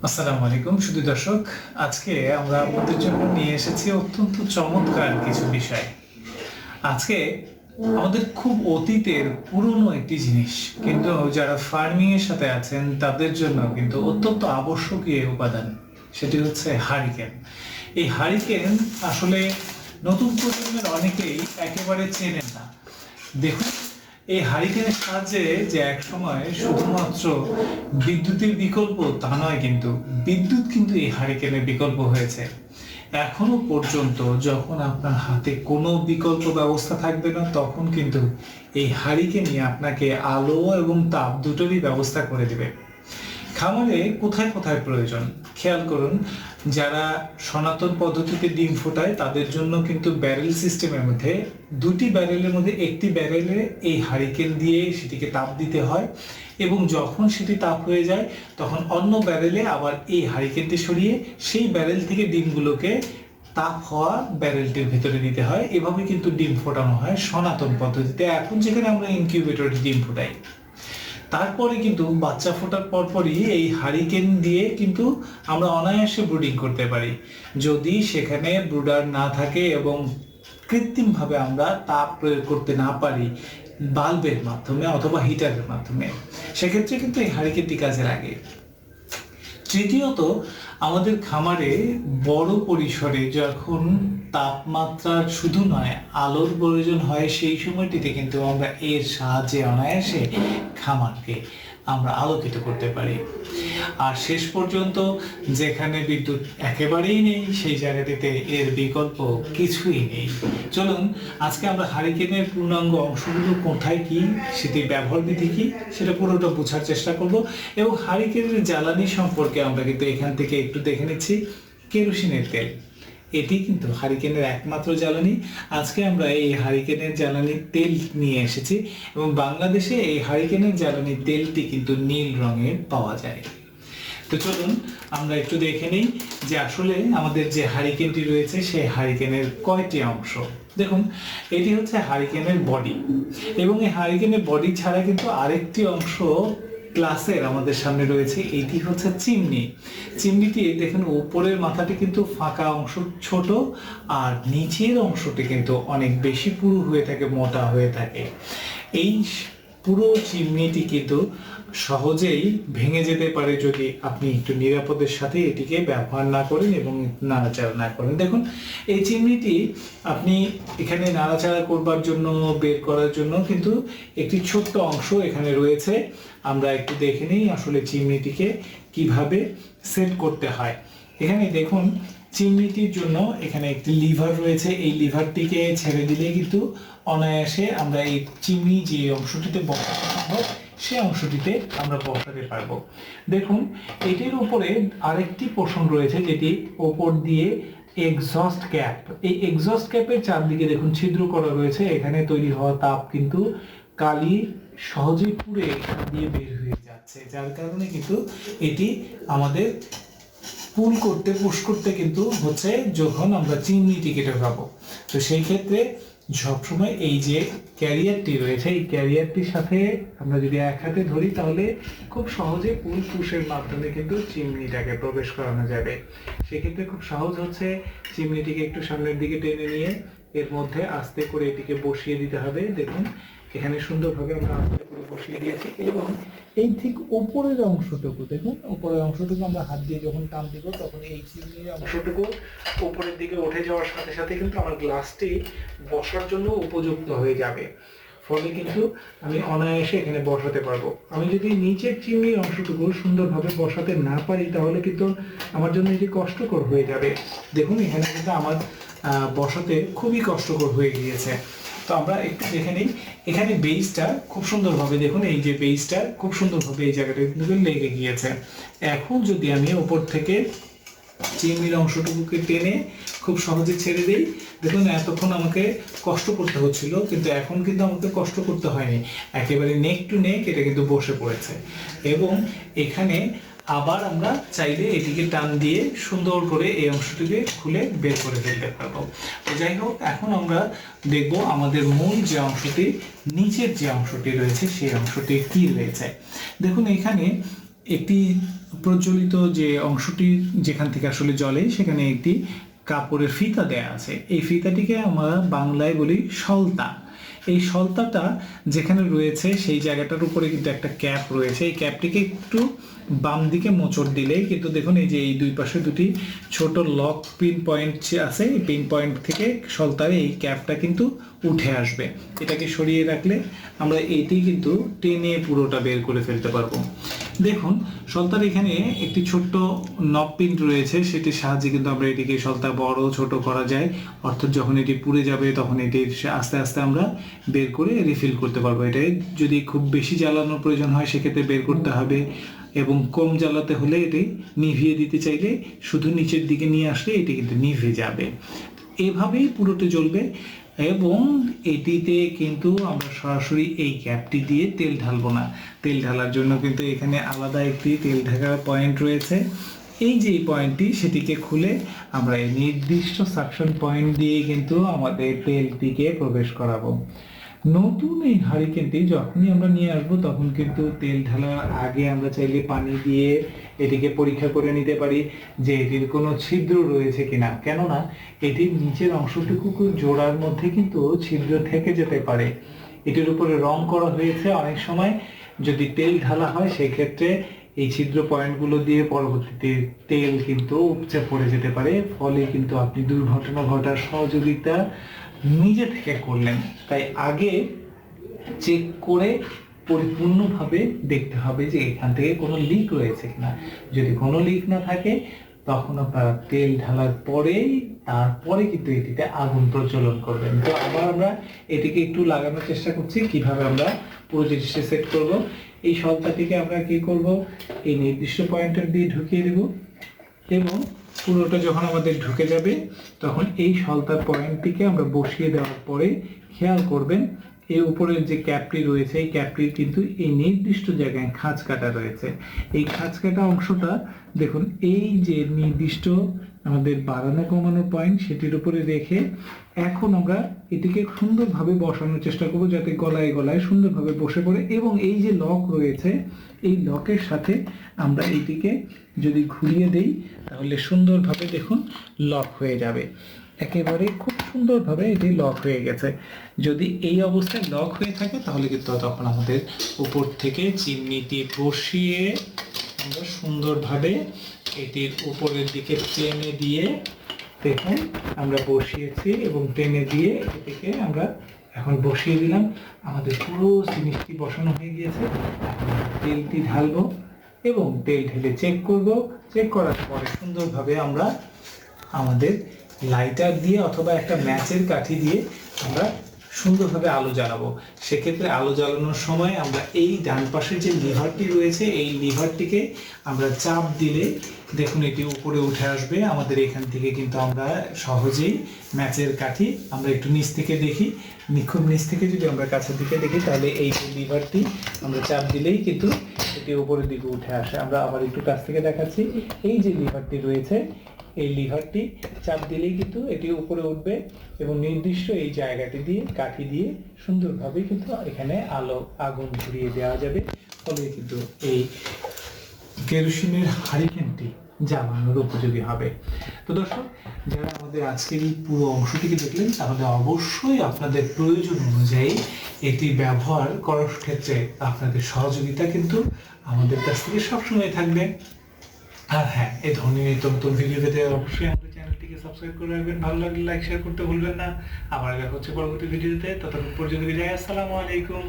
আসসালামু আলাইকুম সুধী দর্শক, আজকে আমরা আপনাদের জন্য নিয়ে এসেছি অত্যন্ত চমৎকার কিছু বিষয়। আজকে আমাদের খুব অতীতের পুরনো একটি জিনিস, কিন্তু যারা ফার্মিং এর সাথে আছেন তাদের জন্য কিন্তু অত্যন্ত আবশ্যকীয় উপাদান, সেটি হচ্ছে হারিকেন। এই হারিকেন আসলে নতুন প্রজন্মের অনেকেই একেবারে চেনেন না। দেখুন, এই হারিকেনের সাহায্যে যে এক সময় শুধুমাত্র বিদ্যুতের বিকল্প তা নয়, কিন্তু বিদ্যুৎ কিন্তু এই হারিকেনের বিকল্প হয়েছে। এখনো পর্যন্ত যখন আপনার হাতে কোনো বিকল্প ব্যবস্থা থাকবে না, তখন কিন্তু এই হারিকেনই আপনাকে আলো এবং তাপ দুটোরই ব্যবস্থা করে দিবে। খামারে কোথায় কোথায় প্রয়োজন খেয়াল করুন। যারা সনাতন পদ্ধতিতে ডিম ফোটায় তাদের জন্য কিন্তু ব্যারেল সিস্টেমের মধ্যে দুটি ব্যারেলের মধ্যে একটি ব্যারেলে এই হারিকেন দিয়ে সেটিকে তাপ দিতে হয়, এবং যখন সেটি তাপ হয়ে যায় তখন অন্য ব্যারেলে আবার এই হারিকেনটি সরিয়ে সেই ব্যারেল থেকে ডিমগুলোকে তাপ হওয়া ব্যারেলটির ভিতরে দিতে হয়। এভাবে কিন্তু ডিম ফোটানো হয় সনাতন পদ্ধতিতে। এখন যেখানে আমরা ইনকিউবেটরে ডিম ফোটাই, তারপরে কিন্তু বাচ্চা ফোটার পরপরই এই হারিকেন দিয়ে কিন্তু আমরা অনায়াসে ব্রুডিং করতে পারি, যদি সেখানে ব্রুডার না থাকে এবং কৃত্রিমভাবে আমরা তাপ প্রয়োগ করতে না পারি বাল্বের মাধ্যমে অথবা হিটারের মাধ্যমে। সেক্ষেত্রে কিন্তু এই হারিকেনটি কাজে লাগে। তৃতীয়ত, আমাদের খামারে বড় পরিসরে যখন তাপমাত্রার শুধু নয় আলোর প্রয়োজন হয়, সেই সময়টিতে কিন্তু আমরা এর সাহায্যে অনায়াসে খামারকে আমরা আলোকিত করতে পারি। আর শেষ পর্যন্ত যেখানে বিদ্যুৎ একেবারেই নেই সেই জায়গাটিতে এর বিকল্প কিছুই নেই। চলুন আজকে আমরা হারিকেনের পূর্ণাঙ্গ অংশগুলো কোথায় কি, সেটি ব্যবহার বিধি কি, সেটা পুরোটা বোঝার চেষ্টা করব। এবং হারিকেনের জ্বালানি সম্পর্কে আমরা কিন্তু এখান থেকে একটু দেখে নিচ্ছি। কেরোসিনের তেল, এটি কিন্তু হারিকেনের একমাত্র জ্বালানি। আজকে আমরা এই হারিকেনের জ্বালানির তেল নিয়ে এসেছি, এবং বাংলাদেশে এই হারিকেনের জ্বালানির তেলটি কিন্তু নীল রঙের পাওয়া যায়। তো চলুন আমরা একটু দেখে নিই যে আসলে আমাদের যে হারিকেনটি রয়েছে সেই হারিকেনের কয়টি অংশ। দেখুন, এটি হচ্ছে হারিকেনের বডি, এবং এই হারিকেনের বডি ছাড়া কিন্তু আরেকটি অংশ ক্লাসের আমাদের সামনে রয়েছে। এটি হচ্ছে চিমনি। চিমনিটি দেখুন, উপরের মাথাটি কিন্তু ফাঁকা অংশ ছোট, আর নিচের অংশটি কিন্তু অনেক বেশি পুরু হয়ে থাকে, মোটা হয়ে থাকে। এই পুরো চিমনিটি কিন্তু সহজেই ভেঙে যেতে পারে যদি আপনি একটু নিরাপদের সাথে এটিকে ব্যবহার না করেন এবং নাড়াচাড়া না করেন। দেখুন, এই চিমনিটি আপনি এখানে নাড়াচাড়া করবার জন্য, বের করার জন্য কিন্তু একটি ছোট্ট অংশ এখানে রয়েছে। আমরা একটু দেখে নিই আসলে চিমনিটিকে কিভাবে সেট করতে হয়। এখানে দেখুন, চিমনিটির জন্য এখানে একটি লিভার রয়েছে। এই লিভারটিকে ছেড়ে দিলে কিন্তু অনায়াসে আমরা এই চিমনি যে অংশটিতে বসাতে সম্ভব সেই অংশটিতে আমরা বসাতে পারবো। দেখুন, এটির উপরে আরেকটি পোর্শন রয়েছে যেটি ওপর দিয়ে এক্সস্ট ক্যাপ। এই এক্সস্ট ক্যাপের চারদিকে দেখুন ছিদ্র করা রয়েছে। এখানে তৈরি হওয়া তাপ কিন্তু কালি সহজেই পুড়ে এখান দিয়ে বের হয়ে যাচ্ছে, যার কারণে কিন্তু এটি আমাদের পুশ করতে কিন্তু হচ্ছে যখন আমরা চিমনিটিকে ঢোকাবো। তো সেই ক্ষেত্রে সবসময় এই যে ক্যারিয়ারটি রয়েছে, এই ক্যারিয়ারটির সাথে আমরা যদি এক হাতে ধরি তাহলে খুব সহজে পুশের মাধ্যমে কিন্তু চিমনিটাকে প্রবেশ করানো যাবে। সেক্ষেত্রে খুব সহজ হচ্ছে চিমনিটিকে একটু সামনের দিকে টেনে নিয়ে এর মধ্যে আস্তে করে এটিকে বসিয়ে দিতে হবে। দেখুন, এখানে সুন্দরভাবে আমরা আস্তে করে বসিয়ে দিয়েছি, এবং এই ঠিক উপরের অংশটুকু দেখুন, উপরের অংশটুকু আমরা হাত দিয়ে যখন টান দিব তখন এই চিমনির অংশটুকু উপরের দিকে উঠে যাওয়ার সাথে সাথে কিন্তু আমার গ্লাসটি বসার জন্য উপযুক্ত হয়ে যাবে। ফলে কিন্তু আমি অনায়াসে এখানে বসাতে পারবো। আমি যদি নিচের চিমনির অংশটুকু সুন্দরভাবে বসাতে না পারি তাহলে কিন্তু আমার জন্য এটি কষ্টকর হয়ে যাবে। দেখুন, এখানে কিন্তু আমার বসাতে খুবই কষ্টকর হয়ে গিয়েছে। তো আমরা একটু দেখে নিই। এখানে বেসটা খুব সুন্দরভাবে দেখুন, এই যে বেসটা খুব সুন্দরভাবে এই জায়গাটা কিন্তু লেগে গিয়েছে। এখন যদি আমি উপর থেকে চিমনির অংশটুকুকে টেনে খুব সহজে ছেড়ে দেই, দেখুন এতক্ষণ আমাকে কষ্ট করতে হচ্ছিল, কিন্তু এখন কিন্তু আমাকে কষ্ট করতে হয়নি। একেবারে নেক টু নেক এটা কিন্তু বসে পড়েছে, এবং এখানে আবার আমরা চাইলে এটিকে টান দিয়ে সুন্দর করে এই অংশটিকে খুলে বের করে ফেলতে পারবো। তো যাই হোক, এখন আমরা দেখব আমাদের মূল যে অংশটি, নিচের যে অংশটি রয়েছে সেই অংশটি কি রয়েছে। দেখুন, এখানে একটি প্রজ্বলিত যে অংশটি যেখান থেকে আসলে জ্বলে সেখানে একটি কাপড়ের ফিতা দেয়া আছে। এই ফিতাটিকে আমরা বাংলায় বলি সলতা। এই সলতাটা যেখানে রয়েছে সেই জায়গাটার উপরে কিন্তু একটা ক্যাপ রয়েছে। এই ক্যাপটিকে একটু বাম দিকে মোচড় দিলেই কিন্তু দেখুন এই যে এই দুই পাশে দুটি ছোট লক পিন পয়েন্ট আছে, এই পিন পয়েন্ট থেকে সলতার এই ক্যাপটা কিন্তু উঠে আসবে। এটাকে সরিয়ে রাখলে আমরা এটি কিন্তু টেনে পুরোটা বের করে ফেলতে পারবো। দেখুন সলতার এখানে একটি ছোট্ট নব পিন রয়েছে, সেটির সাহায্যে কিন্তু আমরা এটিকে সলতা বড় ছোট করা যায়। অর্থাৎ যখন এটি পুড়ে যাবে তখন এটি আস্তে আস্তে আমরা বের করে রিফিল করতে পারবো। এটাই যদি খুব বেশি জ্বালানোর প্রয়োজন হয় সেক্ষেত্রে বের করতে হবে, এবং কম জ্বালাতে হলে এটি নিভিয়ে দিতে চাইলে শুধু নিচের দিকে নিয়ে আসলে এটি কিন্তু নিভে যাবে। এভাবেই পুরোটা জ্বলবে। এবং এটিতে কিন্তু আমরা সরাসরি এই ক্যাপটি দিয়ে তেল ঢালবো না। তেল ঢালার জন্য কিন্তু এখানে আলাদা একটি তেল ঢাকার পয়েন্ট রয়েছে। এই যে পয়েন্টটি সেটিকে খুলে আমরা এই নির্দিষ্ট সাকশন পয়েন্ট দিয়ে কিন্তু আমাদের তেলটিকে প্রবেশ করাবো। নতুন এই হারিকেনটি যখনই আমরা নিয়ে আসবো তখন কিন্তু তেল ঢালার আগে আমরা চাইলে পানি দিয়ে এটিকে পরীক্ষা করে নিতে পারি যে এটির কোনো ছিদ্র রয়েছে কিনা। কেননা এটির নিচের অংশটুকু জোড়ার মধ্যে কিন্তু ছিদ্র থেকে যেতে পারে। এটির উপরে রং করা হয়েছে, অনেক সময় যদি তেল ঢালা হয় সেক্ষেত্রে এই ছিদ্র পয়েন্টগুলো দিয়ে পরবর্তীতে তেল কিন্তু উপচে পড়ে যেতে পারে, ফলে কিন্তু আপনি দুর্ঘটনা ঘটার সহযোগিতা নিজে থেকে করলেন। তাই আগে চেক করে পরিপূর্ণভাবে দেখতে হবে যে এখান থেকে কোনো লিক রয়েছে কিনা। যদি কোনো লিক না থাকে তখন আপনারা তেল ঢালার পরেই তারপরে কিন্তু এটিতে আগুন প্রজ্বলন করবেন। তো আবার আমরা এটিকে একটু লাগানোর চেষ্টা করছি কিভাবে আমরা পুরো জিনিসটা সেট করব। এই সলতাটিকে আমরা কি করব, এই নির্দিষ্ট পয়েন্টার দিয়ে ঢুকিয়ে দেব, এবং পুরোটা যখন আমাদের ঢুকে যাবে তখন এই সলতার পয়েন্টটিকে আমরা বসিয়ে দেওয়ার পরে খেয়াল করবেন এই উপরের যে ক্যাপটি রয়েছে এই ক্যাপটির কিন্তু এই নির্দিষ্ট জায়গায় খাঁজ কাটা রয়েছে। এই খাঁজ কাটা অংশটা দেখুন এই যে নির্দিষ্ট আমাদের বাড়ানো কমানো পয়েন্ট সেটির উপরে রেখে এখন আমরা এটিকে সুন্দরভাবে বসানোর চেষ্টা করব যাতে গলায় গলায় সুন্দরভাবে বসে পড়ে। এবং এই যে লক রয়েছে এই লকের সাথে আমরা এটিকে যদি ঘুরিয়ে দেই তাহলে সুন্দরভাবে দেখুন লক হয়ে যাবে। একেবারে খুব সুন্দরভাবে এটি লক হয়ে গেছে। যদি এই অবস্থায় লক হয়ে থাকে তাহলে কিন্তু তখন আমাদের উপর থেকে চিমনিটি বসিয়ে আমরা সুন্দরভাবে এটির উপরের দিকে টেনে দিয়ে দেখুন আমরা বসিয়েছি, এবং টেনে দিয়ে এটিকে আমরা এখন বসিয়ে দিলাম। আমাদের পুরো জিনিসটি বসানো হয়ে গিয়েছে। এখন তেলটি ঢালবো এবং তেল ঢেলে চেক করব। চেক করার পরে সুন্দরভাবে আমরা আমাদের লাইটার দিয়ে অথবা একটা ম্যাচের কাঠি দিয়ে আমরা সুন্দরভাবে আলো জ্বালাবো। সেক্ষেত্রে আলো জ্বালানোর সময় আমরা এই ডান পাশে যে লিভারটি রয়েছে এই লিভারটিকে আমরা চাপ দিলে দেখুন এটি উপরে উঠে আসবে। আমাদের এখান থেকে কিন্তু আমরা সহজেই ম্যাচের কাঠি আমরা একটু নিচ থেকে দেখি, খুব নিচ থেকে যদি আমরা কাছের দিকে দেখি তাহলে এই যে লিভারটি আমরা চাপ দিলেই কিন্তু এটি উপরের দিকে উঠে আসে। আমরা আবার একটু কাছ থেকে দেখাচ্ছি, এই যে লিভারটি রয়েছে এই লিভারটি চাপ দিলেই কিন্তু এটি উপরে উঠবে, এবং নির্দিষ্ট এই জায়গাটি দিয়ে কাঠি দিয়ে সুন্দরভাবে কিন্তু এখানে আগুন ধরিয়ে দেওয়া যাবে। ফলে কিন্তু এই কেরোসিনের হারিকেনটি জ্বালানোর উপযোগী হবে। তো দর্শক, যারা আমাদের আজকের এই পুরো অংশটিকে দেখলেন তাহলে অবশ্যই আপনাদের প্রয়োজন অনুযায়ী এটি ব্যবহার করার ক্ষেত্রে আপনাদের সহযোগিতা কিন্তু আমাদের কাছ থেকে সবসময় থাকবে। আর হ্যাঁ, এই ধরনের নিত্য নতুন ভিডিও পেতে অবশ্যই আমাদের চ্যানেলটিকে সাবস্ক্রাইব করে রাখবেন। ভালো লাগলে লাইক শেয়ার করতে ভুলবেন না। আবার দেখা হচ্ছে পরবর্তী ভিডিওতে। ততক্ষণ পর্যন্ত বিদায়। আসসালামু আলাইকুম।